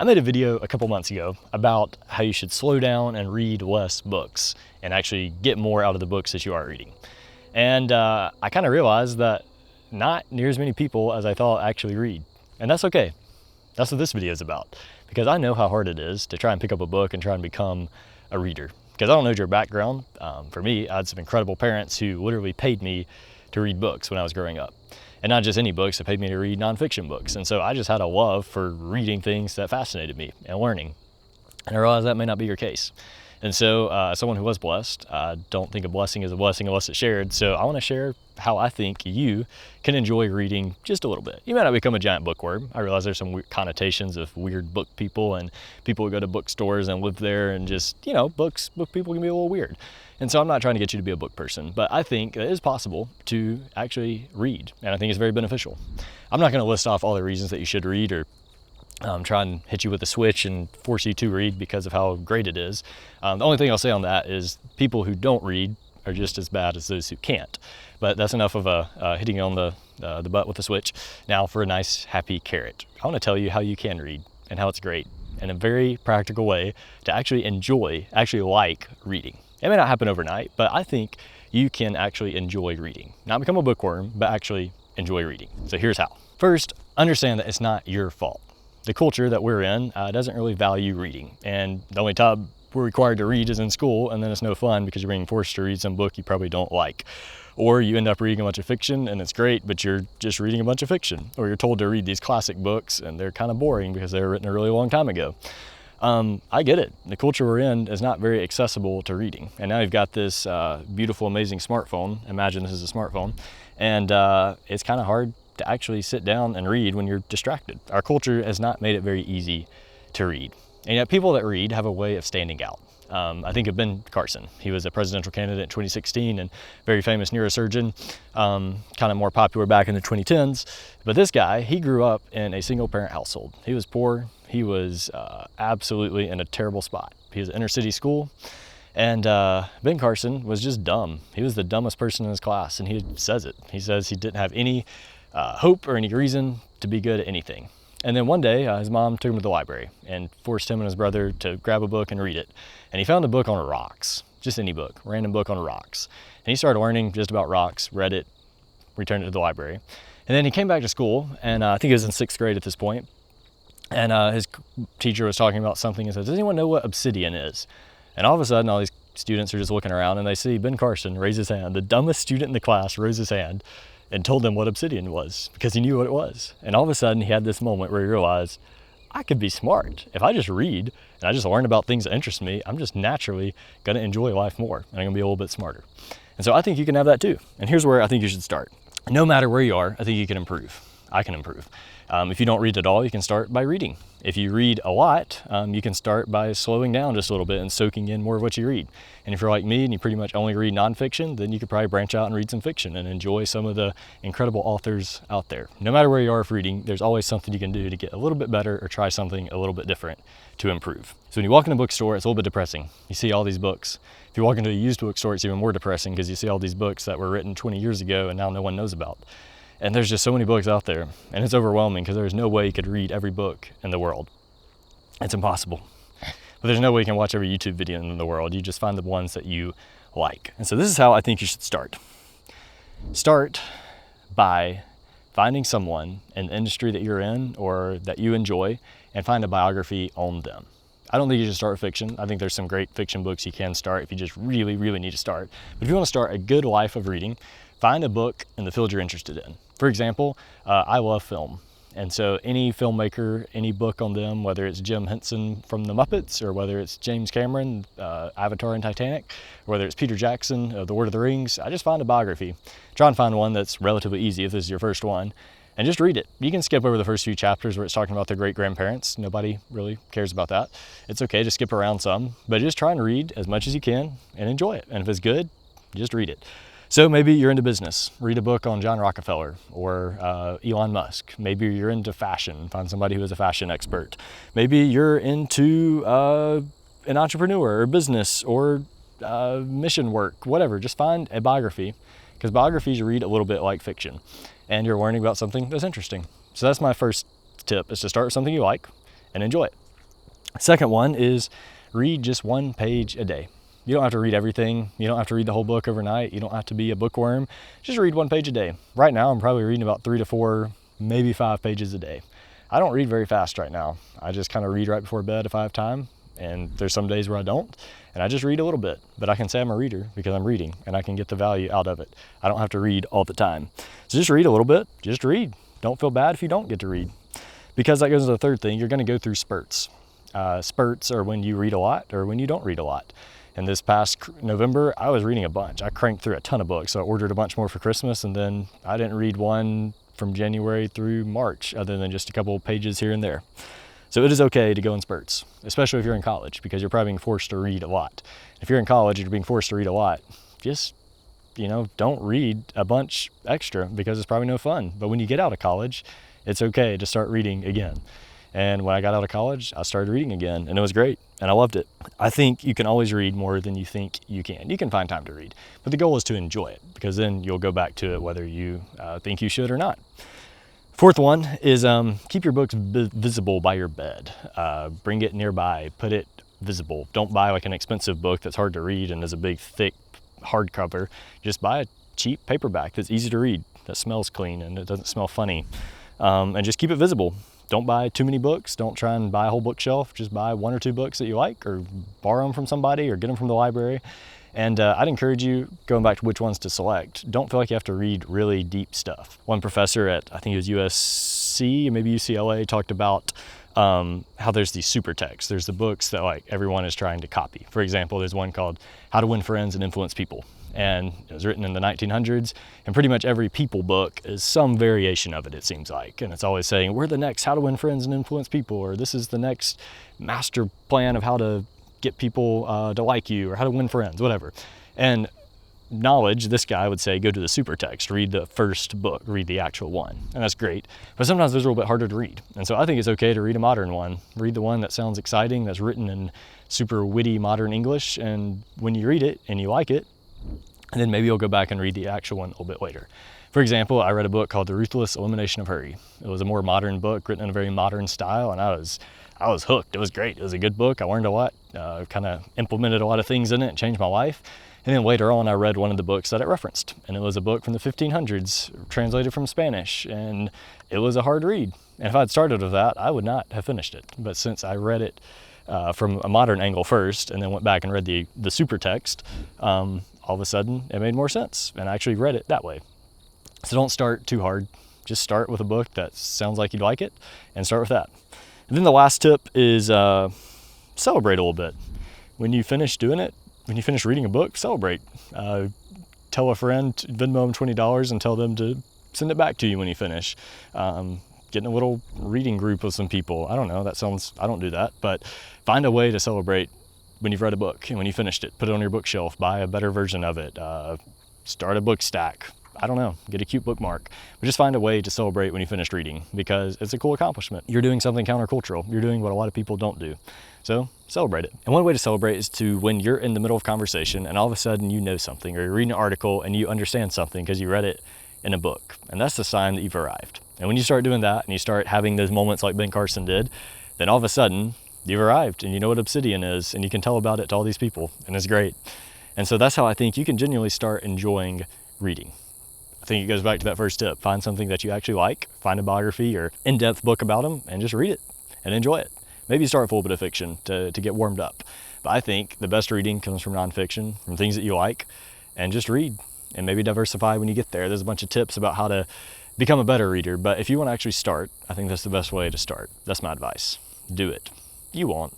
I made a video a couple months ago about how you should slow down and read less books and actually get more out of the books that you are reading. And I kind of realized that not near as many people as I thought actually read. And that's okay. That's what this video is about. Because I know how hard it is to try and pick up a book and try and become a reader. Because I don't know your background. For me, I had some incredible parents who literally paid me to read books when I was growing up. And not just any books, they paid me to read nonfiction books. And so I just had a love for reading things that fascinated me and learning. And I realized that may not be your case. And so as someone who was blessed, I don't think a blessing is a blessing unless it's shared. So I want to share how I think you can enjoy reading just a little bit. You might not become a giant bookworm. I realize there's some weird connotations of weird book people and people who go to bookstores and live there and just, you know, book people can be a little weird. And so I'm not trying to get you to be a book person, but I think it is possible to actually read. And I think it's very beneficial. I'm not going to list off all the reasons that you should read or try and hit you with a switch and force you to read because of how great it is. The only thing I'll say on that is people who don't read are just as bad as those who can't. But that's enough of a hitting you on the butt with a switch. Now for a nice, happy carrot. I want to tell you how you can read and how it's great in a very practical way to actually enjoy, actually like reading. It may not happen overnight, but I think you can actually enjoy reading. Not become a bookworm, but actually enjoy reading. So here's how. First, understand that it's not your fault. The culture that we're in doesn't really value reading. And the only time we're required to read is in school, and then it's no fun because you're being forced to read some book you probably don't like. Or you end up reading a bunch of fiction and it's great, but you're just reading a bunch of fiction. Or you're told to read these classic books and they're kind of boring because they were written a really long time ago. I get it. The culture we're in is not very accessible to reading. And now you've got this beautiful, amazing smartphone. Imagine this is a smartphone. And it's kind of hard to actually sit down and read when you're distracted. Our culture has not made it very easy to read. And yet people that read have a way of standing out. I think of Ben Carson. He was a presidential candidate in 2016 and very famous neurosurgeon, kind of more popular back in the 2010s. But this guy, he grew up in a single parent household. He was poor. He was absolutely in a terrible spot. He was at inner city school. And Ben Carson was just dumb. He was the dumbest person in his class, and he says it. He says he didn't have any hope or any reason to be good at anything. And then one day, his mom took him to the library and forced him and his brother to grab a book and read it. And he found a book on rocks, just any book, random book on rocks. And he started learning just about rocks, read it, returned it to the library. And then he came back to school, and I think he was in 6th grade at this point. And his teacher was talking about something and said, "Does anyone know what obsidian is?" And all of a sudden, all these students are just looking around and they see Ben Carson raise his hand. The dumbest student in the class raised his hand and told them what obsidian was because he knew what it was. And all of a sudden he had this moment where he realized, I could be smart. If I just read and I just learn about things that interest me, I'm just naturally going to enjoy life more and I'm going to be a little bit smarter. And so I think you can have that too. And here's where I think you should start. No matter where you are, I think you can improve. I can improve. If you don't read at all, you can start by reading. If you read a lot, you can start by slowing down just a little bit and soaking in more of what you read. And if you're like me and you pretty much only read nonfiction, then you could probably branch out and read some fiction and enjoy some of the incredible authors out there. No matter where you are with reading, there's always something you can do to get a little bit better or try something a little bit different to improve. So when you walk in a bookstore, it's a little bit depressing. You see all these books. If you walk into a used bookstore, it's even more depressing because you see all these books that were written 20 years ago and now no one knows about. And there's just so many books out there, and it's overwhelming because there's no way you could read every book in the world. It's impossible. But there's no way you can watch every YouTube video in the world. You just find the ones that you like. And so this is how I think you should start. Start by finding someone in the industry that you're in or that you enjoy and find a biography on them. I don't think you should start with fiction. I think there's some great fiction books you can start if you just really, really need to start. But if you want to start a good life of reading, find a book in the field you're interested in. For example, I love film. And so any filmmaker, any book on them, whether it's Jim Henson from The Muppets, or whether it's James Cameron, Avatar and Titanic, or whether it's Peter Jackson, The Lord of the Rings, I just find a biography. Try and find one that's relatively easy if this is your first one, and just read it. You can skip over the first few chapters where it's talking about their great-grandparents. Nobody really cares about that. It's okay to skip around some, but just try and read as much as you can and enjoy it. And if it's good, just read it. So maybe you're into business, read a book on John Rockefeller or Elon Musk. Maybe you're into fashion, find somebody who is a fashion expert. Maybe you're into an entrepreneur or business or mission work, whatever. Just find a biography, because biographies read a little bit like fiction and you're learning about something that's interesting. So that's my first tip, is to start with something you like and enjoy it. Second one is read just 1 page a day. You don't have to read everything. You don't have to read the whole book overnight. You don't have to be a bookworm. Just read 1 page a day. Right now, I'm probably reading about 3 to 4, maybe 5 pages a day. I don't read very fast right now. I just kind of read right before bed if I have time. And there's some days where I don't, and I just read a little bit. But I can say I'm a reader because I'm reading, and I can get the value out of it. I don't have to read all the time. So just read a little bit. Just read. Don't feel bad if you don't get to read. Because that goes to the third thing. You're going to go through spurts. Spurts are when you read a lot or when you don't read a lot. And this past November, I was reading a bunch. I cranked through a ton of books. So I ordered a bunch more for Christmas, and then I didn't read one from January through March, other than just a couple of pages here and there. So it is okay to go in spurts, especially if you're in college, because you're probably being forced to read a lot. If you're in college and you're being forced to read a lot, just, don't read a bunch extra because it's probably no fun. But when you get out of college, it's okay to start reading again. And when I got out of college, I started reading again, and it was great, and I loved it. I think you can always read more than you think you can. You can find time to read, but the goal is to enjoy it, because then you'll go back to it whether you think you should or not. Fourth one is keep your books visible by your bed. Bring it nearby, put it visible. Don't buy like an expensive book that's hard to read and is a big, thick hardcover. Just buy a cheap paperback that's easy to read, that smells clean and it doesn't smell funny. And just keep it visible. Don't buy too many books. Don't try and buy a whole bookshelf. Just buy 1 or 2 books that you like, or borrow them from somebody, or get them from the library. And I'd encourage you, going back to which ones to select, don't feel like you have to read really deep stuff. One professor at, I think it was USC, maybe UCLA, talked about how there's these super texts. There's the books that like everyone is trying to copy. For example, there's one called How to Win Friends and Influence People. And it was written in the 1900s, and pretty much every people book is some variation of it, it seems like. And it's always saying, we're the next How to Win Friends and Influence People, or this is the next master plan of how to get people to like you, or how to win friends, whatever. And knowledge, this guy would say, go to the super text, read the first book, read the actual one. And that's great. But sometimes those are a little bit harder to read. And so I think it's okay to read a modern one. Read the one that sounds exciting, that's written in super witty modern English. And when you read it and you like it, and then maybe you'll go back and read the actual one a little bit later. For example, I read a book called The Ruthless Elimination of Hurry. It was a more modern book written in a very modern style, and I was hooked. It was great. It was a good book. I learned a lot, kind of implemented a lot of things in it, changed my life. And then later on, I read one of the books that it referenced, and it was a book from the 1500s, translated from Spanish, and it was a hard read. And if I'd started with that, I would not have finished it. But since I read it from a modern angle first, and then went back and read the super text, all of a sudden it made more sense, and I actually read it that way. So don't start too hard. Just start with a book that sounds like you'd like it, and start with that. And then the last tip is celebrate a little bit. When you finish doing it, when you finish reading a book, celebrate. Tell a friend, Venmo them $20 and tell them to send it back to you when you finish. Get in a little reading group with some people. I don't know, I don't do that, but find a way to celebrate when you've read a book and when you finished it. Put it on your bookshelf, buy a better version of it, start a book stack. I don't know, get a cute bookmark. But just find a way to celebrate when you finished reading, because it's a cool accomplishment. You're doing something countercultural. You're doing what a lot of people don't do. So celebrate it. And one way to celebrate is to, when you're in the middle of conversation and all of a sudden you know something, or you're reading an article and you understand something because you read it in a book. And that's the sign that you've arrived. And when you start doing that and you start having those moments like Ben Carson did, then all of a sudden you've arrived and you know what obsidian is, and you can tell about it to all these people, and it's great. And so that's how I think you can genuinely start enjoying reading. I think it goes back to that first tip. Find something that you actually like, find a biography or in-depth book about them, and just read it and enjoy it. Maybe start with a little bit of fiction to get warmed up. But I think the best reading comes from nonfiction, from things that you like, and just read and maybe diversify when you get there. There's a bunch of tips about how to become a better reader, but if you want to actually start, I think that's the best way to start. That's my advice. Do it. You won't.